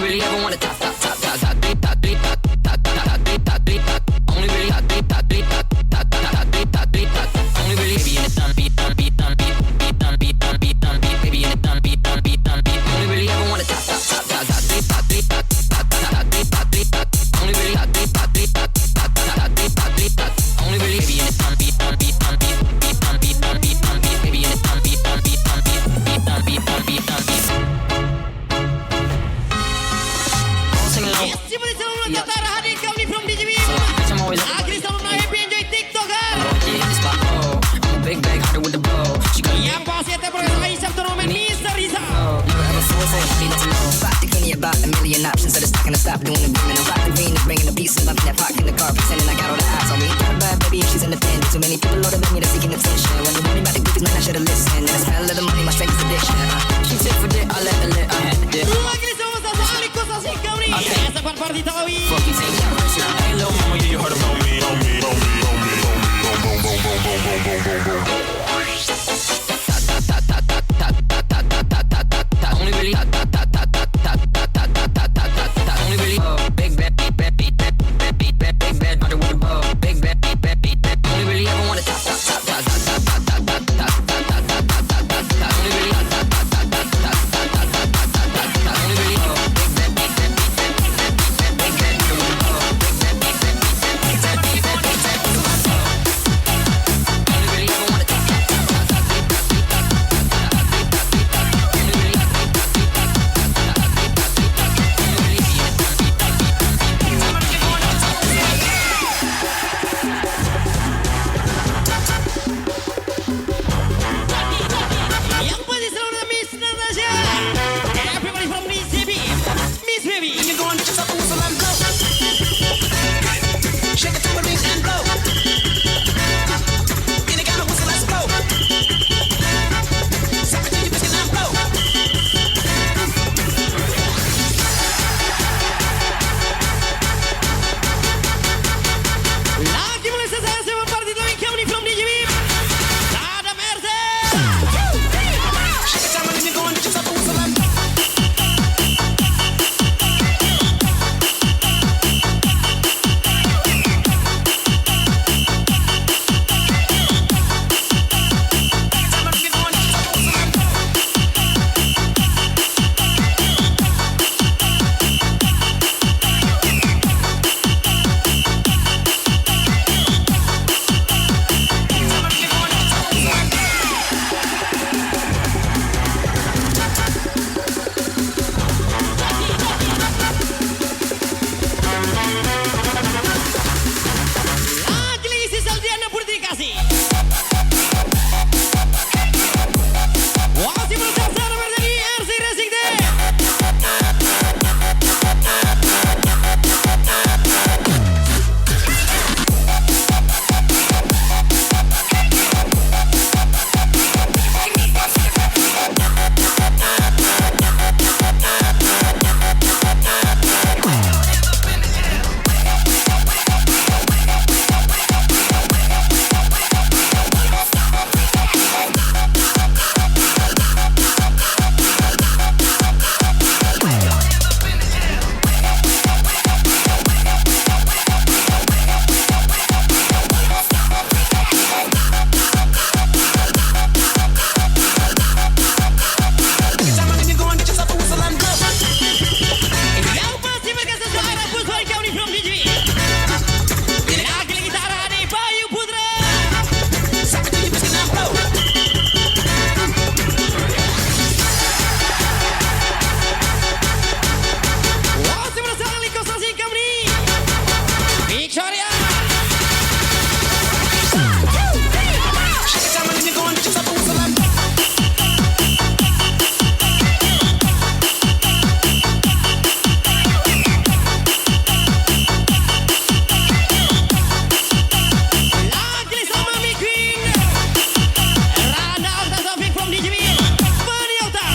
really ever wanna top, top, top, top, top, top, top, top, top, top, top, top, top. Only really top, top, top, top, top, top, top, top, top. Only really baby in the done, beat, done, beat, done, beat, beat, done, beat, done, beat, done, beat, baby in the done, beat, done, beat, done, beat. Only really ever wanna top, top, top, top, top, top, top, top, top, top, top, top, top. Only really top, top, top, top, top, top, top, top, top. Only really baby in the done, beat, done, beat, done, beat, beat, done, beat, done, beat, done, beat, baby in the done, beat, done, beat, done, beat, beat, done, beat, done, beat, done, beat. Yes, siapa di sana nak kata hadir kau ni from DJB. Agri sama nak happy enjoy TikToker. Yang pasti ada progres Aisyah turnamen Mr. Rizal. About a million options, so just not gonna stop doing the grooming. I'm rocking green and bringing the peace and loving that park in the car, pretending I got all the eyes on me. Got a bad baby and she's independent. Too many people older than me that's seeking attention. When you warn me about the goofies, man, I should've listened. And the smell of the money, my strength is addiction. She took for dick, I let her lit, I had to dip. Agri sama sama Aliko Sasi kau ni. Esa part party tawi. Fucking take that version. Hey, little mama, yeah, you heard about me, on me, on me, on me, on me, boom, boom, boom, boom, boom, boom, boom, boom, boom. Only really hot, hot, hot, hot, hot, hot, hot, hot, hot, hot, hot. Only really big bad, beat, bad, beat, bad, bad, beat, bad, big bad, under with the ball. Big bad, beat, bad, beat, bad. Only really ever wanna top, top, top, top, top, top, top, top, top, top, top, top, top, top, top. Only really hot, hot, hot, hot, hot, hot, hot, hot, hot, hot, hot. Only really big bad, beat, bad, beat, bad, beat, bad, beat, bad, big bad, under with the ball. Big bad, beat, bad, beat, bad, beat, bad, beat, bad, beat, bad, beat, bad. Only really ever wanna top, top, top, top, top, beat, bad, beat, bad, beat, bad, beat, bad, beat, bad. Only really hot, beat, bad, beat, bad, beat, bad, beat, bad, beat, bad. Yang pasti selalu ada Miss Natasha. Everybody from DJB. Miss Baby. You're going to just a whistle and blow. Shake it to a ring and blow. You ain't got a whistle, let's blow. Suck it to your biscuit and blow. Lagi mulai selesai sebuah party tawi kau ni from DJB. Ada Mercy. Shake it down when you're going to just a whistle and blow. Lagi sisa Diana Putri kasih. Masih bersama dari RC Racing Day. Yang pasti berkesan suara Puspa kau ni from DJB. Lagi gitar ada Bayu Putra. Suck it to your biscuit and blow. Masih bersama Aliko Sasi kau ni. Victoria. Shake it down when you're going to just a whistle and blow. Lagi sama Mi Queen. Rana Okta Taufik from DJB. Fani Okta.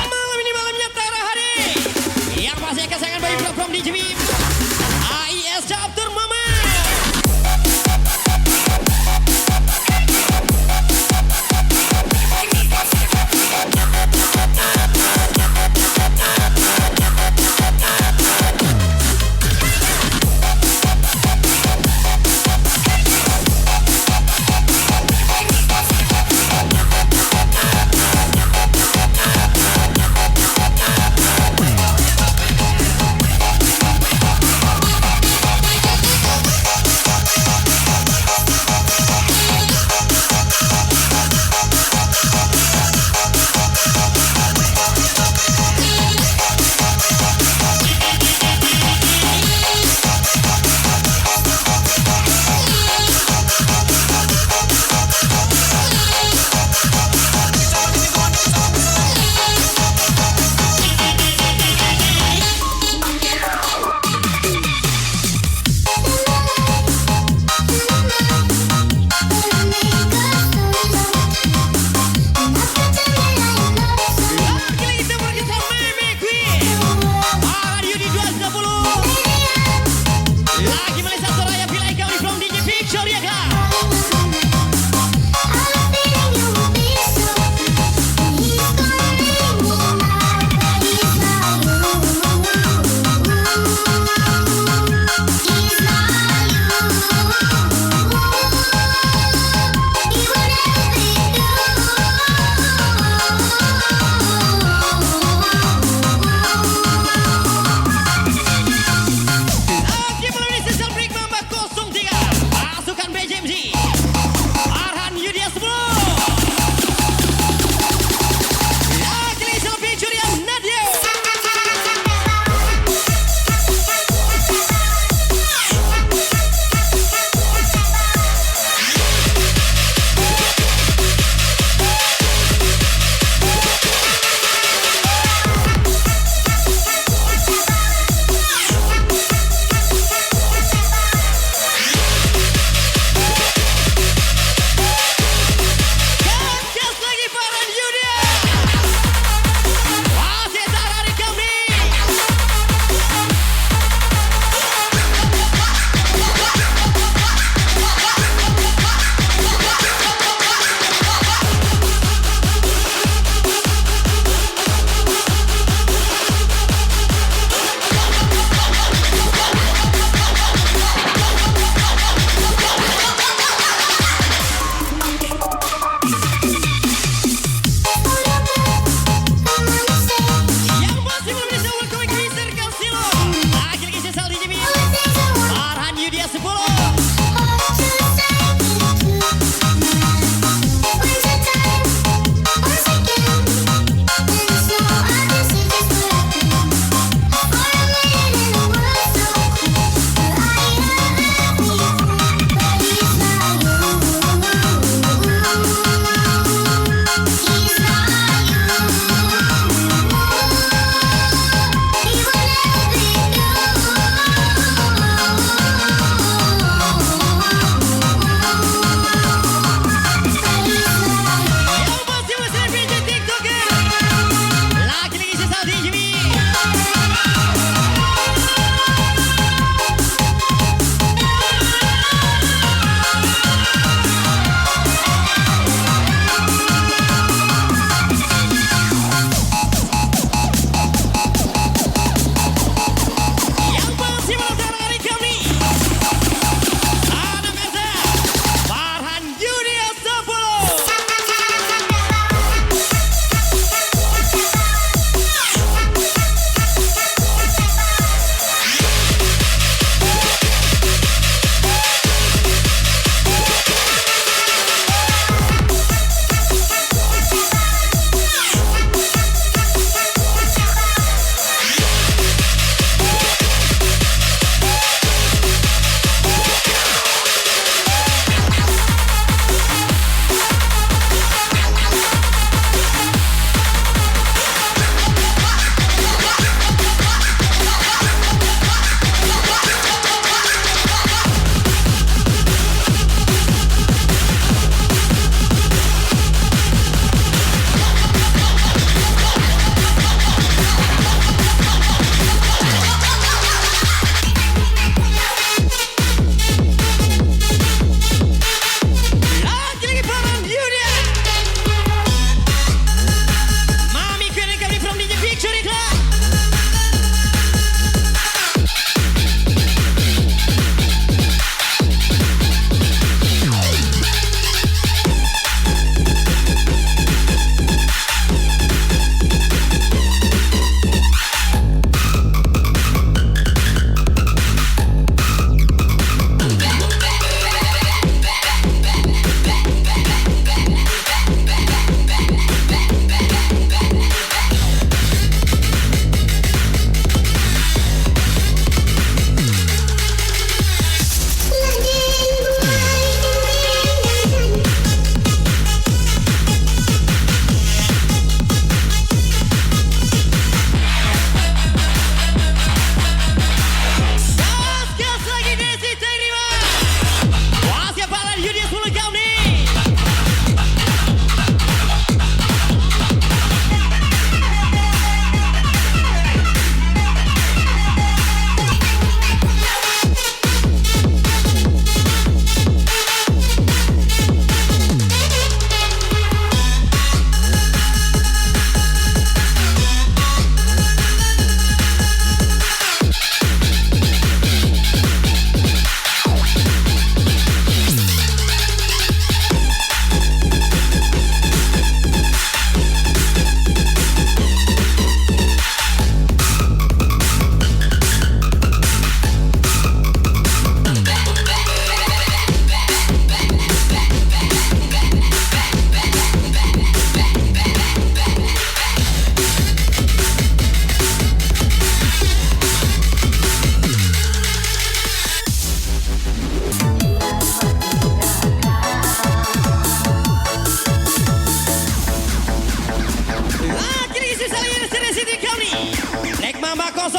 Malam ini malamnya Tara Hari. Yang pasti kesayangan Bayu from DJB AIS Chapter Mama.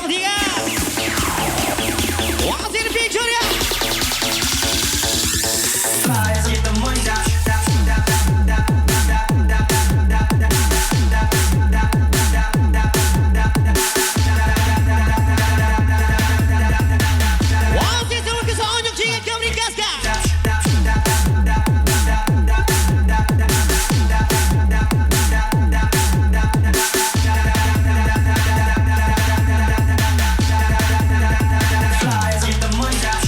03. What's in the picture ya? Let's get the money down. What's in the kesonyo chicken kami kaska? Let's get the money down.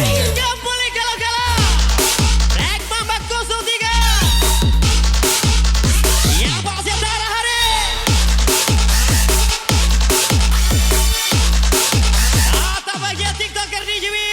Nggak boleh galau-galau. Black Mamba 03. Yang pasti antara hari. Kata bagian TikToker di Jimmy.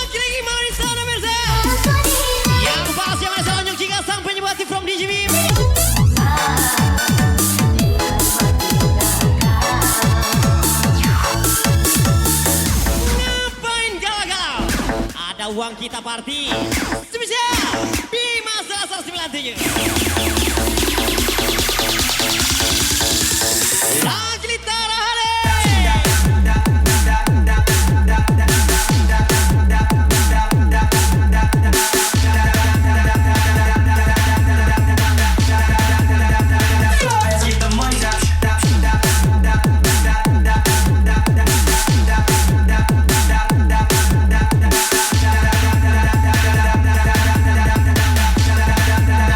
Lagi mau di sana Mirza. Yang pasti yang masalah nyok jika sang penyebati from DJB. Ngapain galau-galau? Ada uang kita party. Spesial di masa 197. Lagi litara hari. Let's get the money down.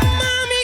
Mami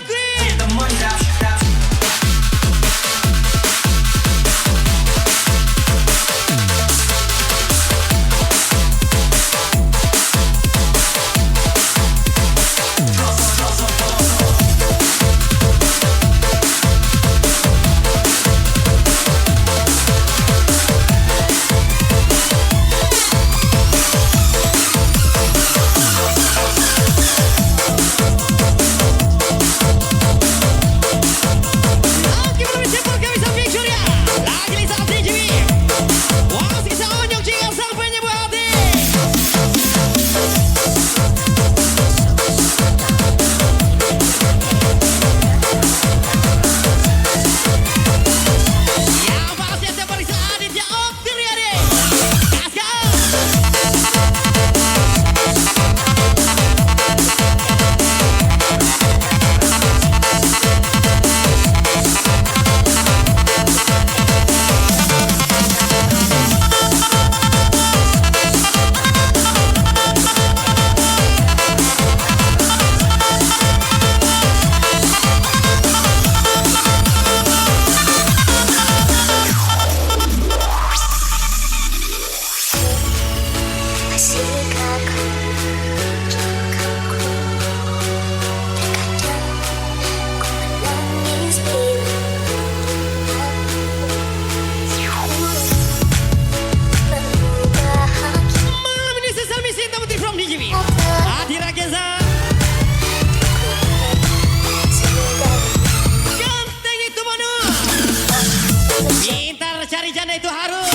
itu harus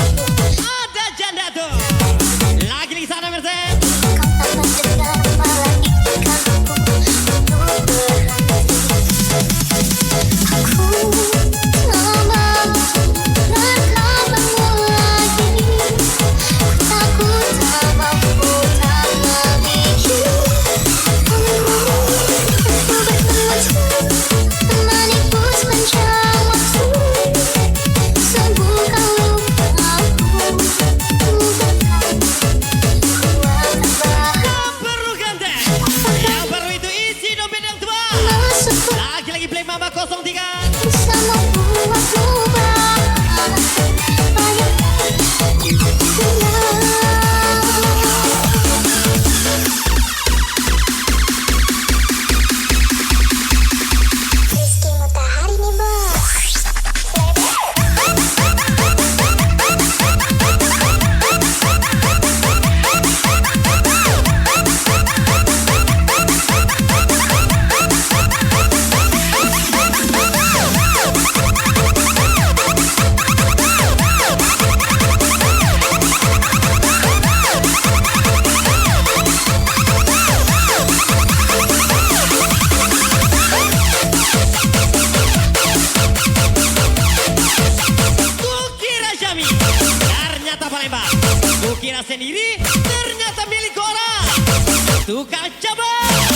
ada janda tuh. Lagi sana Mersen. Lagi-lagi play Mama 03. Rizky Mutahari nih bos. Kukira Jami, ternyata Palembang. Kukira sendiri, ternyata milik orang. Tukang cabang.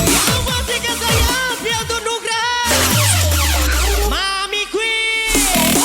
Yang pastikan saya Pianto Nugraha, Mami Queen.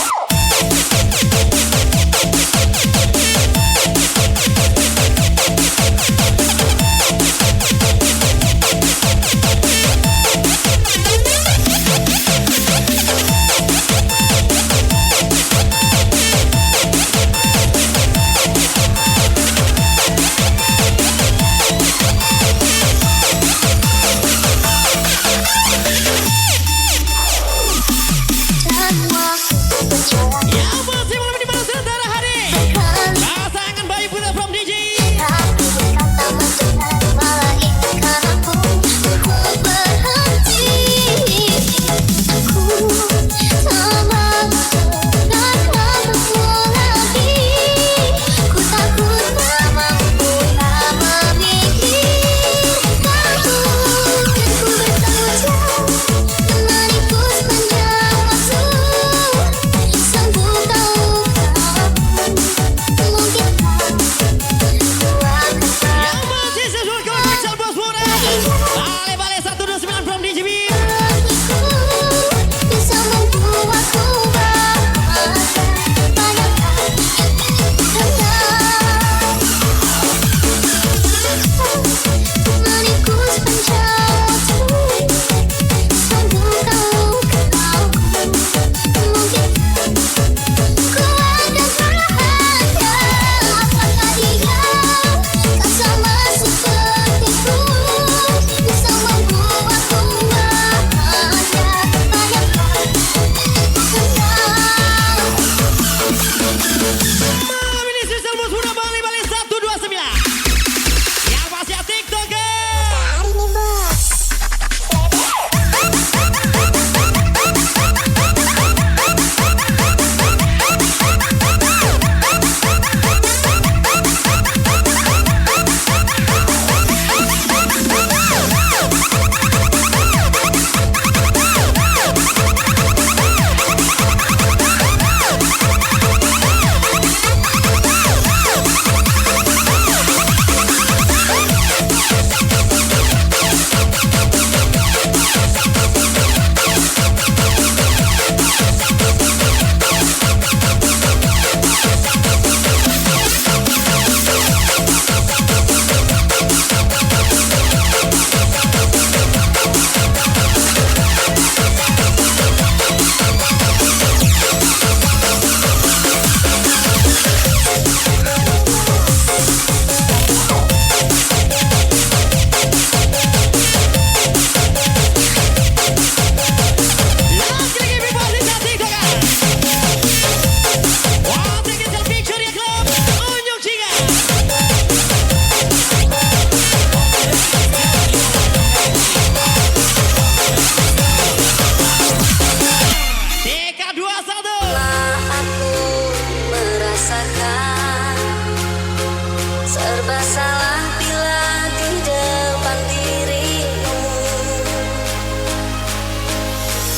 salah bila di depan dirimu.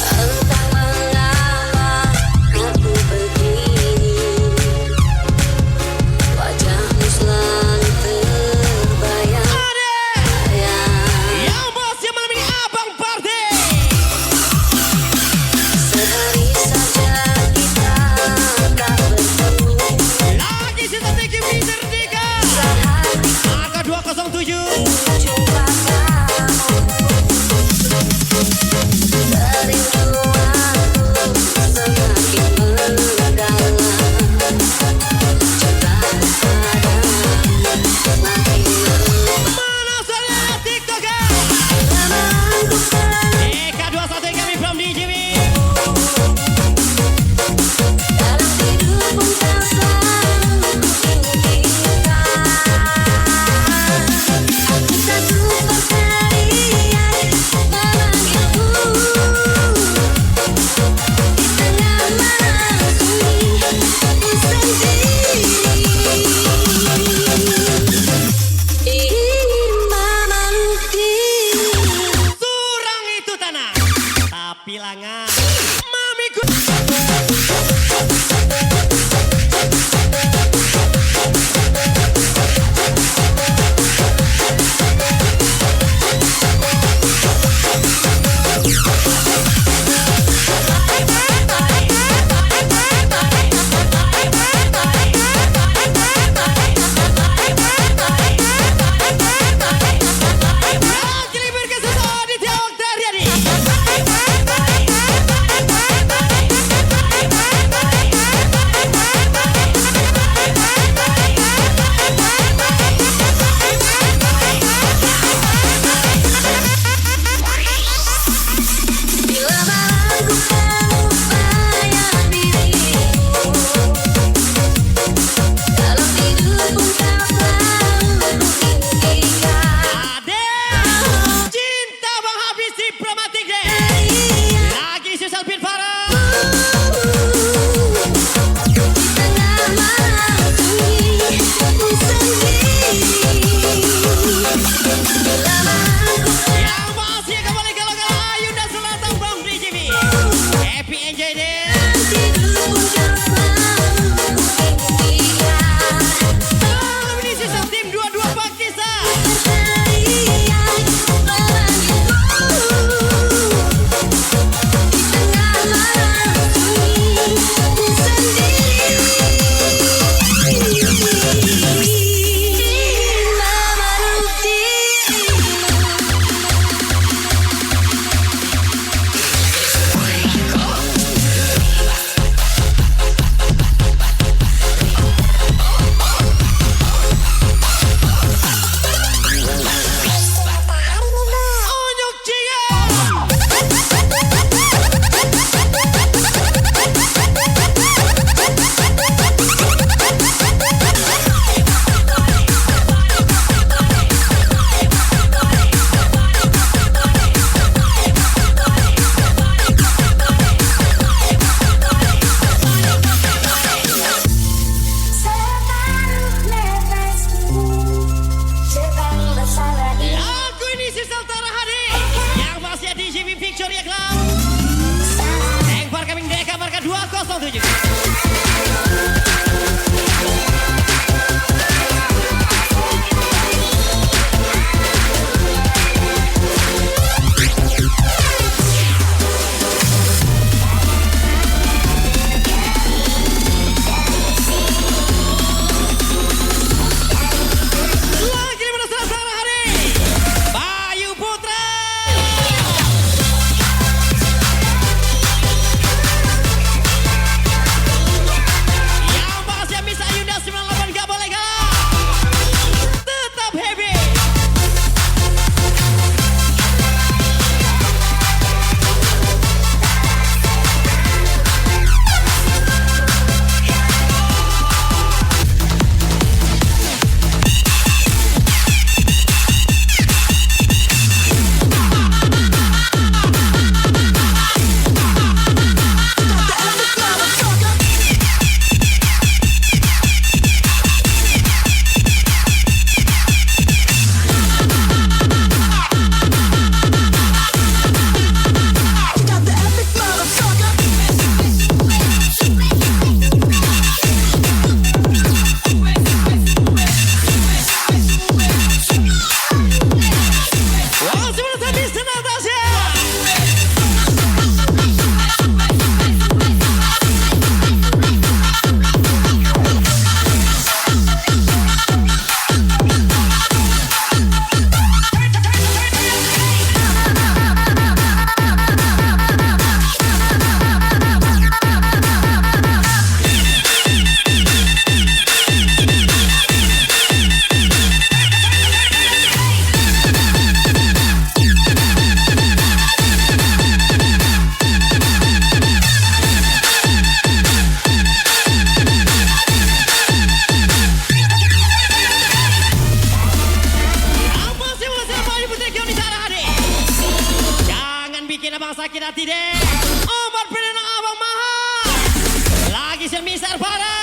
Entah mengapa aku begini, wajahmu selalu terbayang. Yang bos yang malam ini Abang Party. Sehari saja kita tak bertemu. Lagi si Tante Kim Peter Dika. Angka 207. Jumpa kamu, kerinduanku semakin mendalam. Cintaku padamu semakin lemah. Mana saya TikToker? Lamaku Eka 21 kami from DJB. dalam tidur pun tak selalu ku inginkan. Aku tak presiden Omar Perdana Abang Mahal. Lagi semisal para.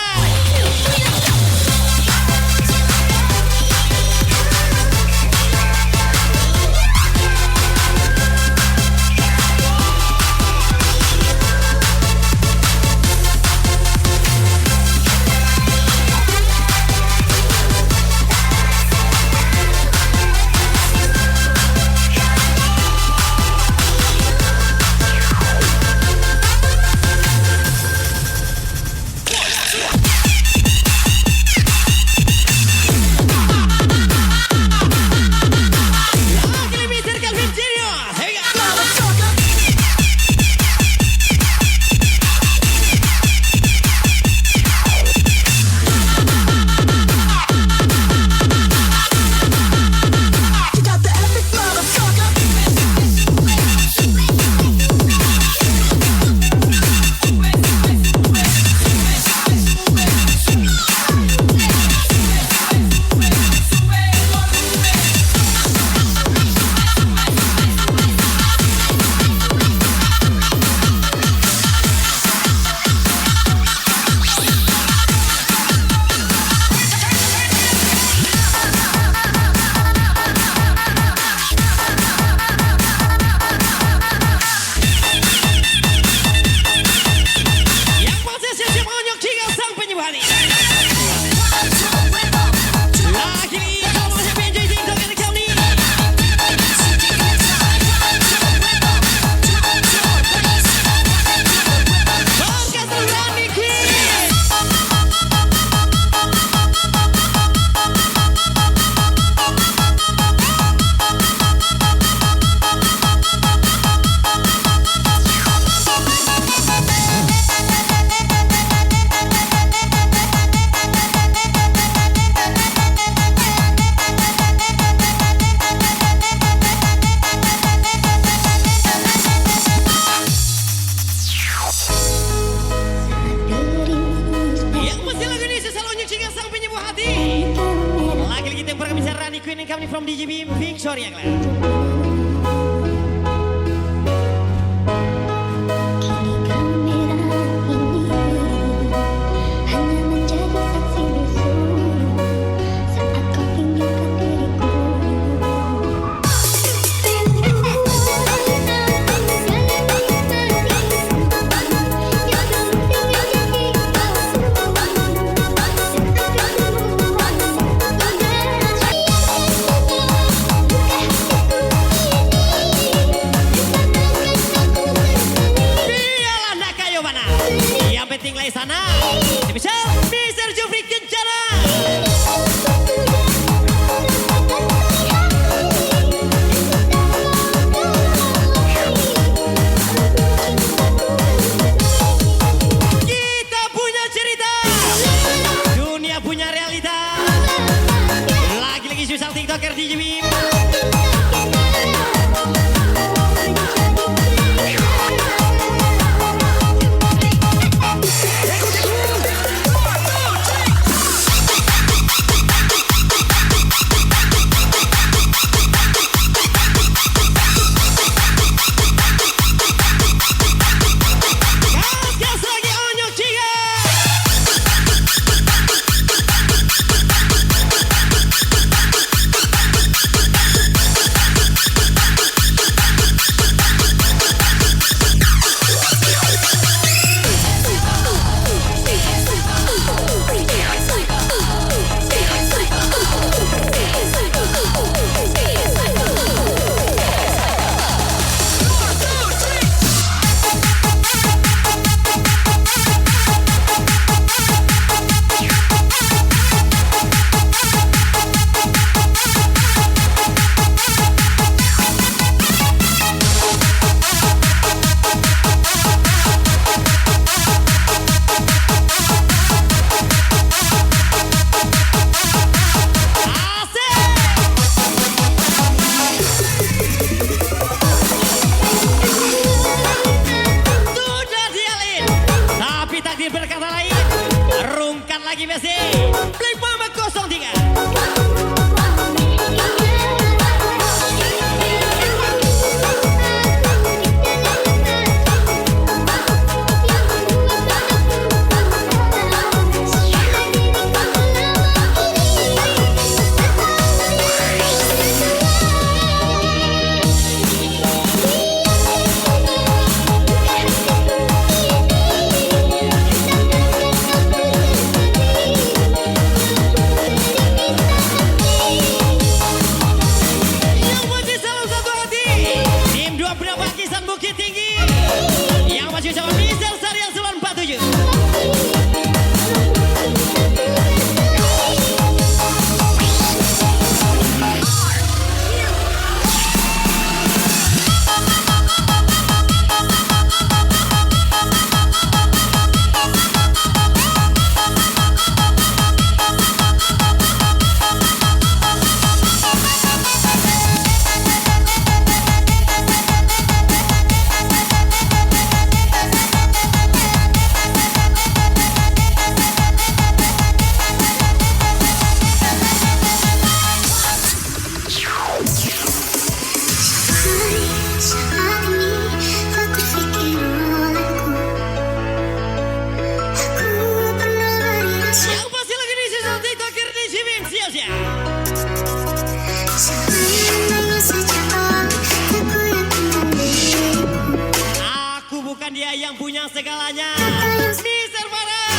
Kami from DJB Victoria Glenn. Sana, spesial Mr. Jufri Kencana. Kita punya cerita, dunia punya realita. Lagi-lagi spesial TikToker DJB. segalanya. Mister Farah.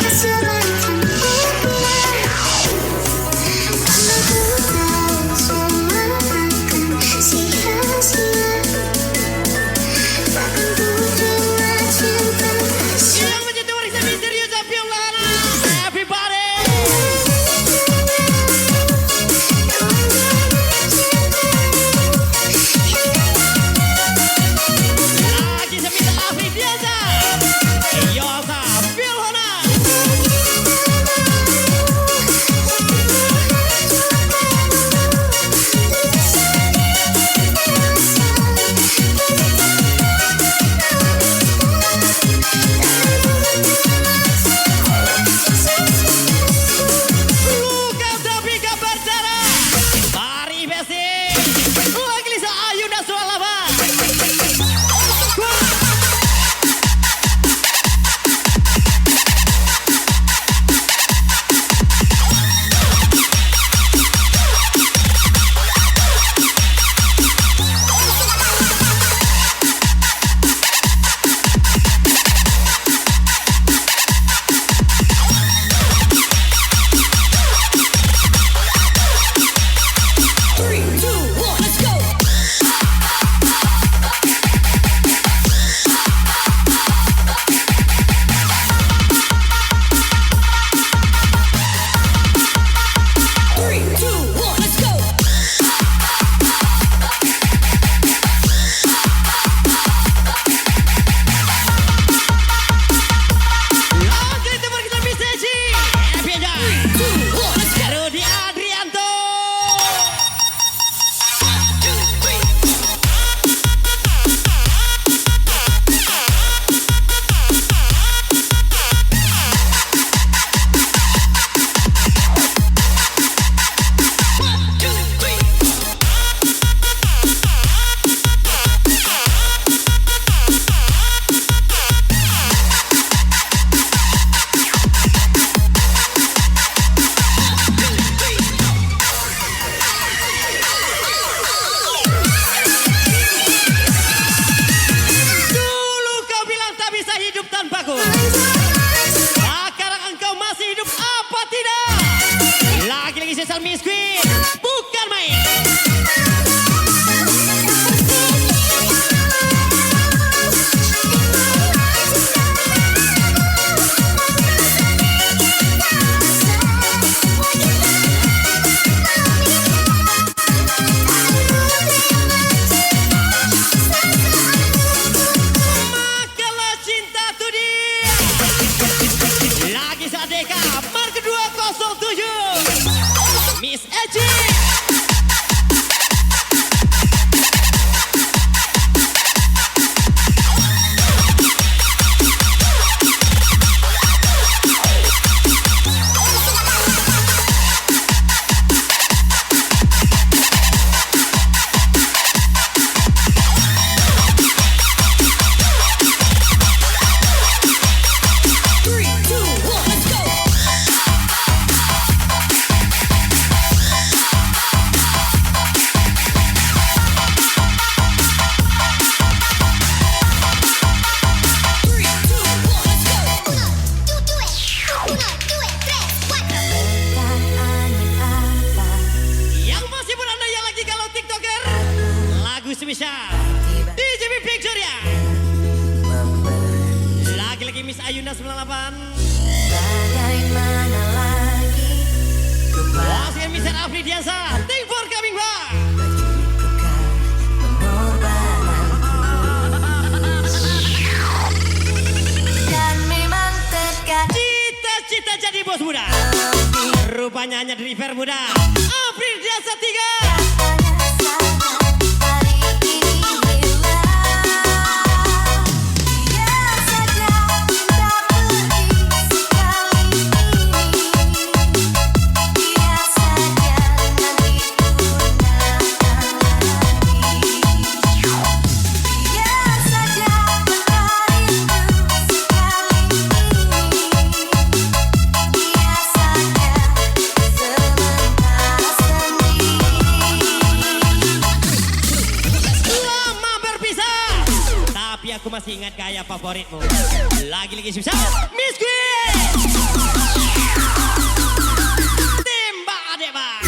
Yang menjadi warisan misterius tapi yang lahana. Everybody. Lagi seminta Afri Diaza. Yosa Bilhona. Luka tapi kabar cara. Mari Besi. Lagi Lisa Ayu dan Sualaba. Lagi teman kita Mr. G. Happy aja. Rudi Adrianto. Dulu kau bilang tak bisa hidup tanpaku. Sekarang engkau masih hidup apa tidak? Lagi-lagi sesal Miss Queen. Bukan main. Makalah cinta tu dia. Lagi Sadeka Mark 207. Miss Eci. Yang masih beranda yang lagi kalau TikToker. Lagu spesial DJB Picture ya. Lagi-lagi Miss Ayunda 98. Wasian Mr. Afri Diasa. Thank for coming back. Cita-cita jadi bos muda. Rupanya hanya driver muda. Afri Diasa 3. Sementara sendiri Aku masih ingat gaya favoritmu. Lagi-lagi susah. Miss Queen. Tembak adek bang.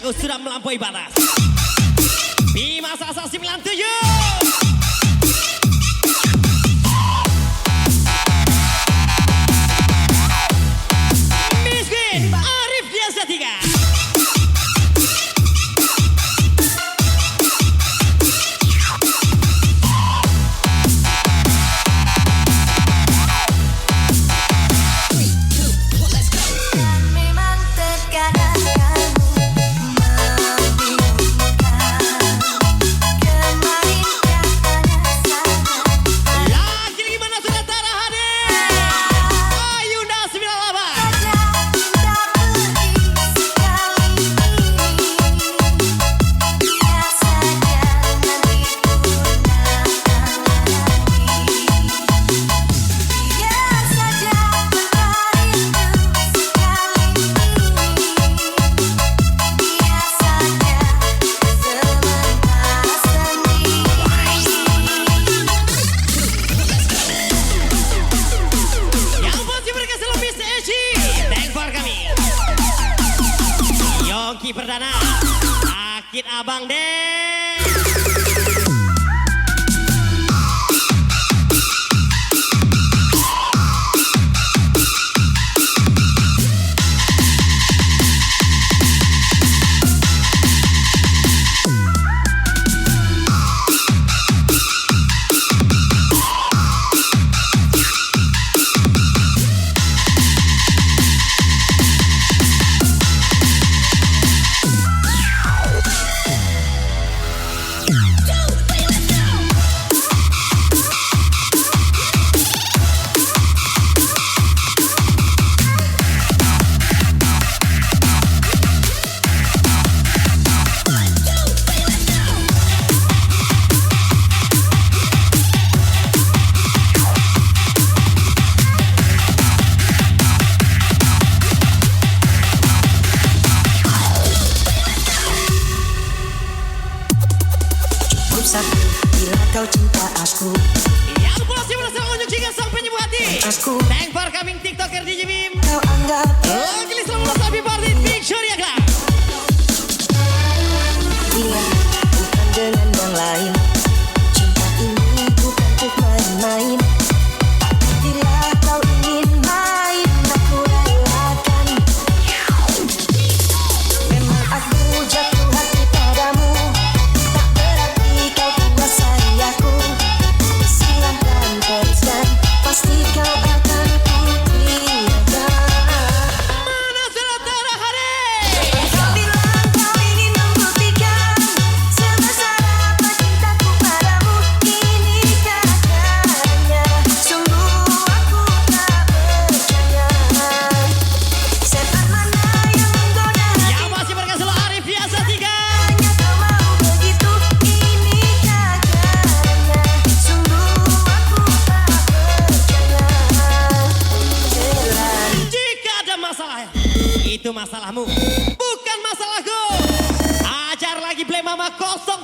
Sudah melampaui batas di masa 97. Miss Queen, Arif Biasa 3. Memang terkadang Perdana sakit abang deh. Bila kau cinta aku, yang masih merasa unjuk jika sang penyembuh hati. aku Thank for coming TikToker DJ Bim. kau anggap Lagi selamat happy party Big Surya Club. dia bukan dengan yang lain. Cinta ini bukan untuk main-main. Bila kau ingin main, aku relakan. Memang aku jatuh hati padamu. Tak berarti kau kuasai aku. Silahkan teruskan, pasti kau akan ku tinggalkan. Mana sudah terhari. Kau bilang kau ingin membuktikan sebesar apa cintaku padamu. Inikah adanya? Sungguh aku tak percaya. Setan mana yang menggoda Yang masih berkasih Arif Biasa 3. hanya kau mau begitu. Inikah adanya? Sungguh aku tak percaya. Jika ada masalah, itu masalahmu, bukan masalahku. Ajar lagi Play Mama 03.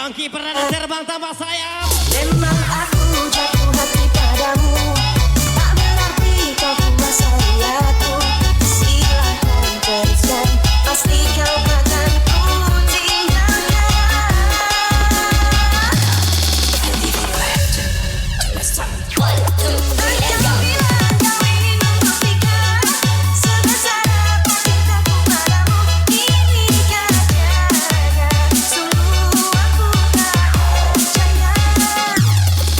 Yongki pernah terbang tanpa sayap. Memang aku jatuh hati padamu, tak berarti kau kuasai aku. Silahkan teruskan, pasti kau akan ku tinggalkan. Takkan bilang kau ingin membuktikan sebesar apa cintaku padamu. Inikah jaga, sungguh aku tak percaya.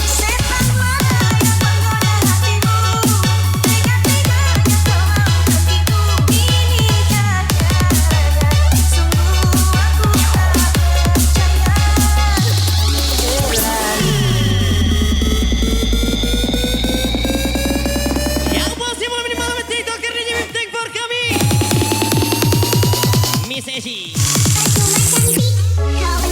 Setan mana yang menggoda hatimu, tega-teganya kau mau pergiku. Inikah jaga, sungguh aku tak percaya. Yang pasti malam ini malam TikToker DJ Wiptek for kami. Miss Eshi. Aku makan beat, kau